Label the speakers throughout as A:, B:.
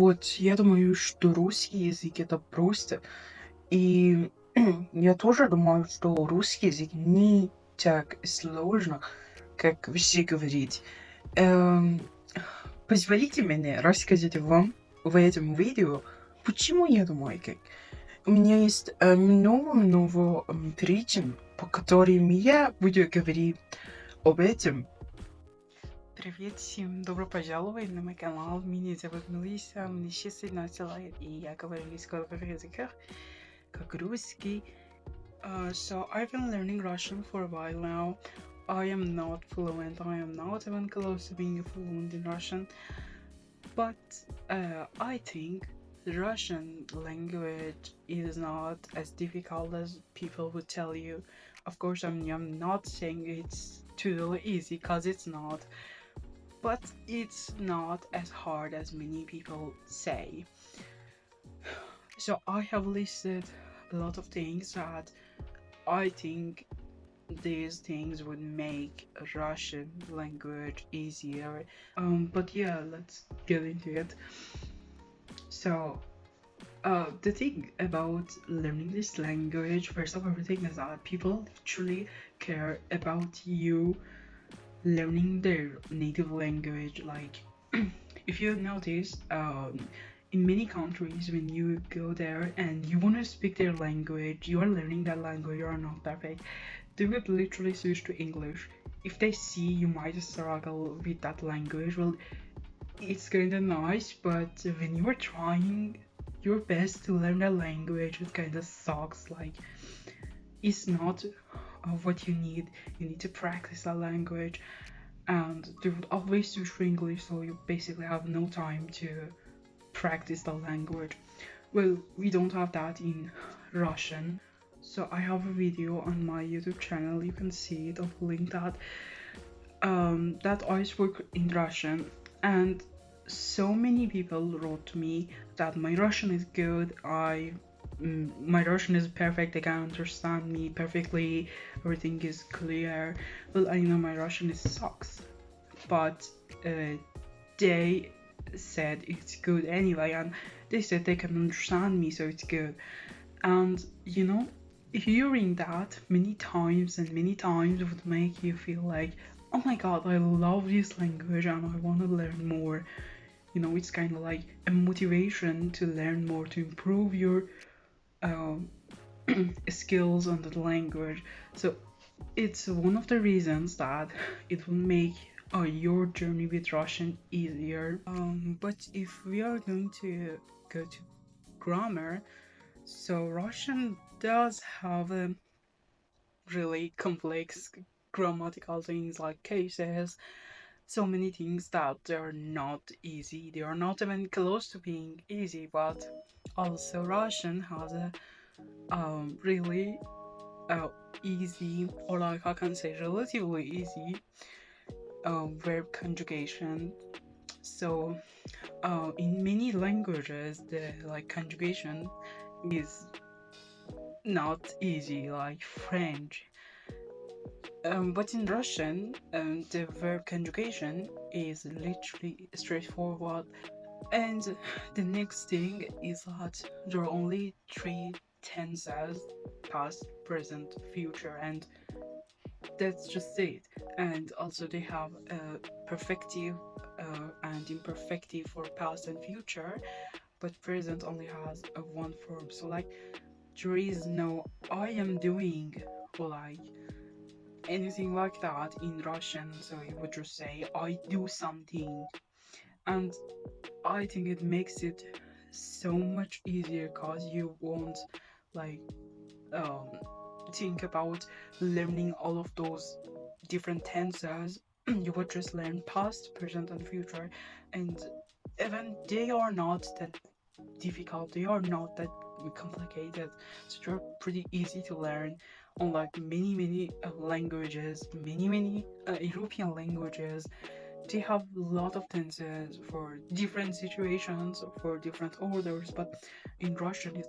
A: Вот, я думаю, что русский язык это просто. И я тоже думаю, что русский язык не так сложно, как все говорить. Эм, Позволите мне рассказать вам в этом видео, почему я думаю, как. У меня есть много причин, по которым я буду говорить об этом. Привет всем, добро пожаловать на мой канал. Меня зовут Мелисса, мне 16 лет, и я говорю на нескольких языках, как русский. So I've been learning Russian for a while now. I am not fluent, I am not even close to being fluent in Russian, but I think the Russian language is not as difficult as people would tell you. Of course, I'm not saying it's totally easy, because it's not, but it's not as hard as many people say. So I have listed a lot of things that I think these things would make Russian language easier. But yeah, let's get into it. So the thing about learning this language, first of everything, is that people literally care about you learning their native language. Like, if you notice, in many countries, when you go there and you want to speak their language, you are learning that language, you are not perfect, they would literally switch to English. If they see you might struggle with that language, well, it's kind of nice, but when you are trying your best to learn that language, it kind of sucks. Like, it's not what you need. You need to practice that language, and they would always switch to English, so you basically have no time to practice the language. Well, we don't have that in Russian, so I have a video on my YouTube channel, you can see it, I'll link that, that I spoke in Russian, and so many people wrote to me that my Russian is good, my Russian is perfect, they can understand me perfectly, everything is clear. Well, I know my Russian sucks, but they said it's good anyway, and they said they can understand me, so it's good. And you know, hearing that many times would make you feel like, oh my god, I love this language and I want to learn more. You know, it's kind of like a motivation to learn more, to improve your skills on the language. So it's one of the reasons that it will make your journey with Russian easier. But if we are going to go to grammar, so Russian does have a really complex grammatical things like cases, so many things that they're not easy. They are not even close to being easy, but also Russian has a really easy, or like I can say relatively easy verb conjugation. So in many languages the like conjugation is not easy, like French, but in Russian the verb conjugation is literally straightforward. And the next thing is that there are only three tenses: past, present, future, and that's just it. And also they have a perfective and imperfective for past and future, but present only has a one form. So like, there is no I am doing, or like anything like that in Russian. So you would just say I do something. And I think it makes it so much easier, because you won't like think about learning all of those different tenses. You would just learn past, present, and future, and even they are not that difficult, they are not that complicated, so they're pretty easy to learn. Unlike many languages, many European languages, they have a lot of tenses for different situations, for different orders, but in Russian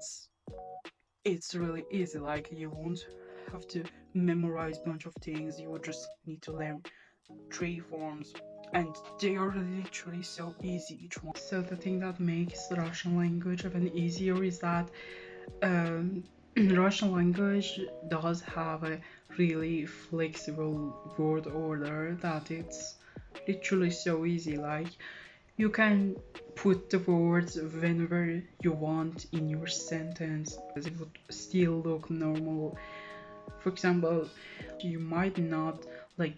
A: it's really easy. Like, you won't have to memorize a bunch of things, you would just need to learn three forms: and they are literally so easy, each one. So the thing that makes the Russian language even easier is that Russian language does have a really flexible word order that it's literally so easy. Like, you can put the words whenever you want in your sentence, as it would still look normal. For example, you might not like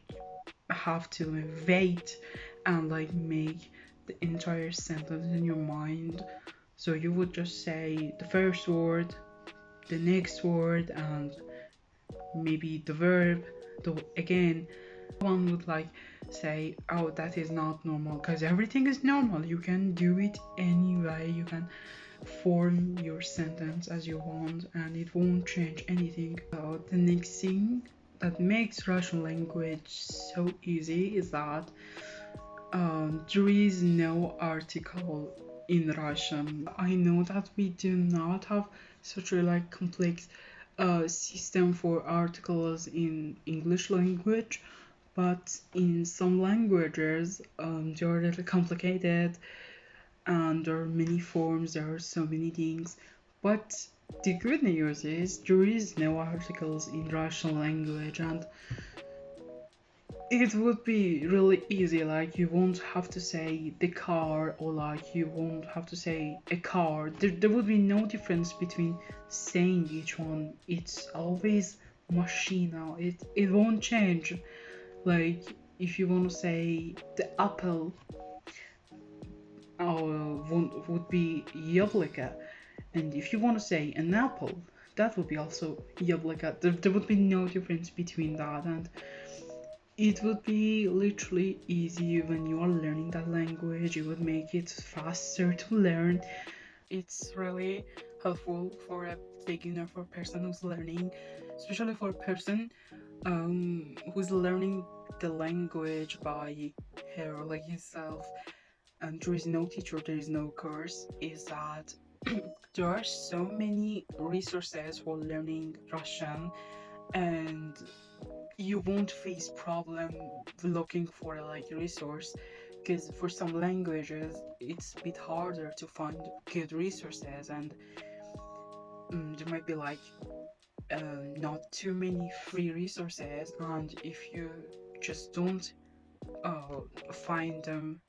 A: have to wait and like make the entire sentence in your mind. So you would just say the first word, the next word, and maybe the verb. Again, one would like say, oh, that is not normal, because everything is normal. You can do it anyway. You can form your sentence as you want, and it won't change anything. So the next thing that makes Russian language so easy is that there is no article in Russian. I know that we do not have such a like complex system for articles in English language, but in some languages they are a little complicated, and there are many forms, there are so many things. But the good news is there is no articles in Russian language, and it would be really easy. Like, you won't have to say the car, or like you won't have to say a car. There would be no difference between saying each one. It's always machina. It won't change. Like, if you want to say the apple, would be яблоко, and if you want to say an apple, that would be also яблоко. There would be no difference between that, and it would be literally easy when you are learning that language. It would make it faster to learn. It's really helpful for a beginner, for a person who's learning, especially for a person who's learning the language by her or like himself, and there is no teacher, there is no course, is that there are so many resources for learning Russian, and you won't face problem looking for like resource, because for some languages it's a bit harder to find good resources, and there might be like not too many free resources, and if you just don't find them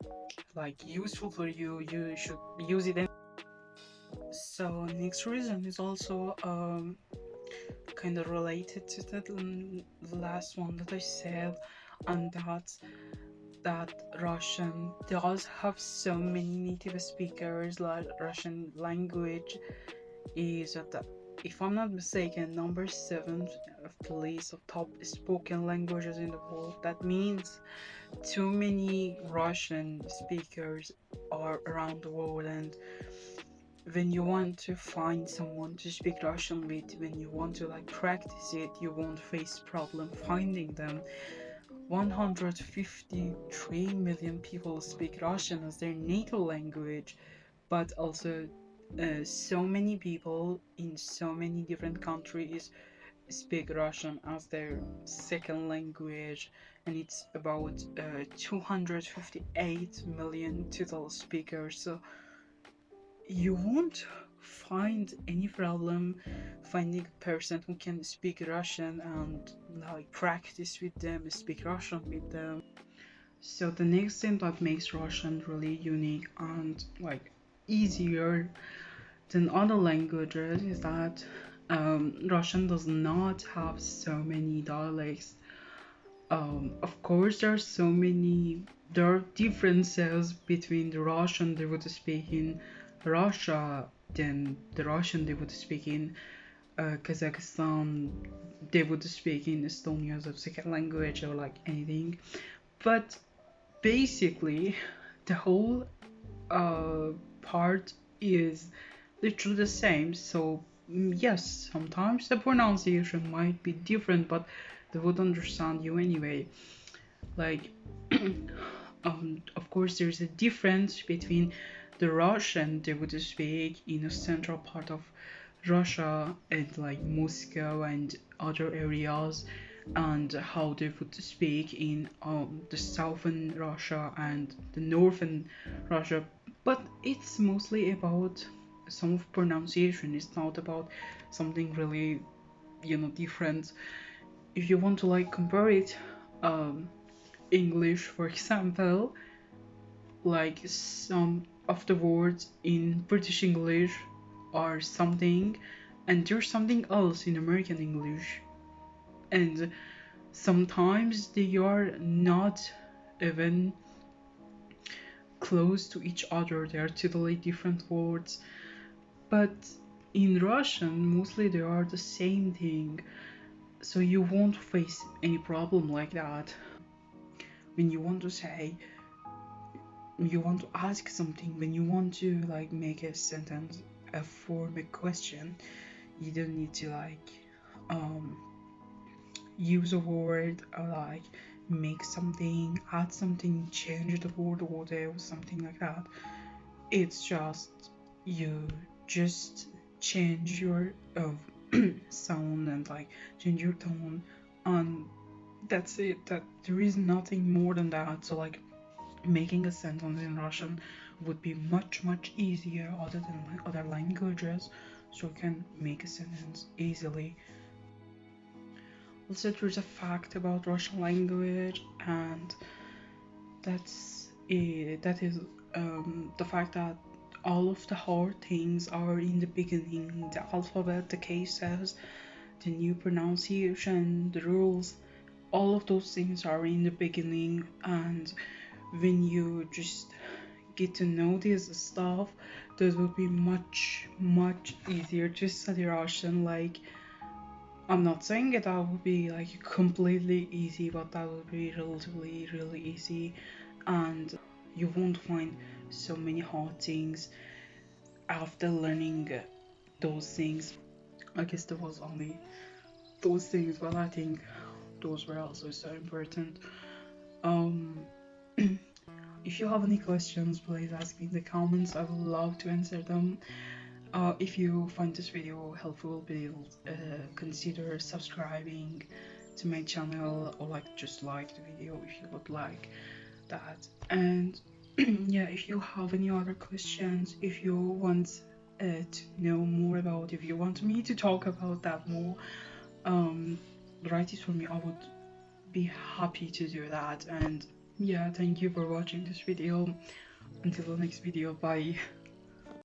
A: like useful for you, you should use it. So next reason is also kind of related to that last one that I said, and that Russian does have so many native speakers. Like, Russian language is at the, if I'm not mistaken, number 7 of the list of top spoken languages in the world. That means too many Russian speakers are around the world, and when you want to find someone to speak Russian with, when you want to like practice it, you won't face problem finding them. 153 million people speak Russian as their native language, but also so many people in so many different countries speak Russian as their second language, and it's about 258 million total speakers. So you won't find any problem finding a person who can speak Russian and like practice with them, speak Russian with them. So the next thing that makes Russian really unique and like easier than other languages is that Russian does not have so many dialects. Of course, there are differences between the Russian they would speak in Russia than the Russian they would speak in Kazakhstan, they would speak in Estonia as a second language, or like anything. But basically, the whole part is literally the same. So yes, sometimes the pronunciation might be different, but they would understand you anyway. Like, of course, there's a difference between the Russian they would speak in a central part of Russia and like Moscow and other areas, and how they would speak in the southern Russia and the northern Russia, but it's mostly about some of pronunciation. It's not about something really, different. If you want to like compare it, English, for example, like some of the words in British English are something, and there's something else in American English, and sometimes they are not even close to each other. They are totally different words, but in Russian mostly they are the same thing, so you won't face any problem like that. When you want to say, you want to ask something, when you want to like make a sentence, form a question, you don't need to like use a word or like make something, add something, change the word order or something like that. It's just you just change your sound and like change your tone, and that's it. That there is nothing more than that. So like making a sentence in Russian would be much easier other than like other languages, so you can make a sentence easily. Also, there's a fact about Russian language, and that's it. That is the fact that all of the hard things are in the beginning. The alphabet, the cases, the new pronunciation, the rules, all of those things are in the beginning, and when you just get to know this stuff, that will be much easier to study Russian. Like, I'm not saying that would be like completely easy, but that would be relatively really easy, and you won't find so many hard things after learning those things. I guess there was only those things, but I think those were also so important. If you have any questions, please ask me in the comments. I would love to answer them. If you find this video helpful, please consider subscribing to my channel, or like just like the video if you would like that. And yeah, if you have any other questions, if you want to know more about, if you want me to talk about that more, write it for me. I would be happy to do that. And yeah, thank you for watching this video. Until the next video, bye.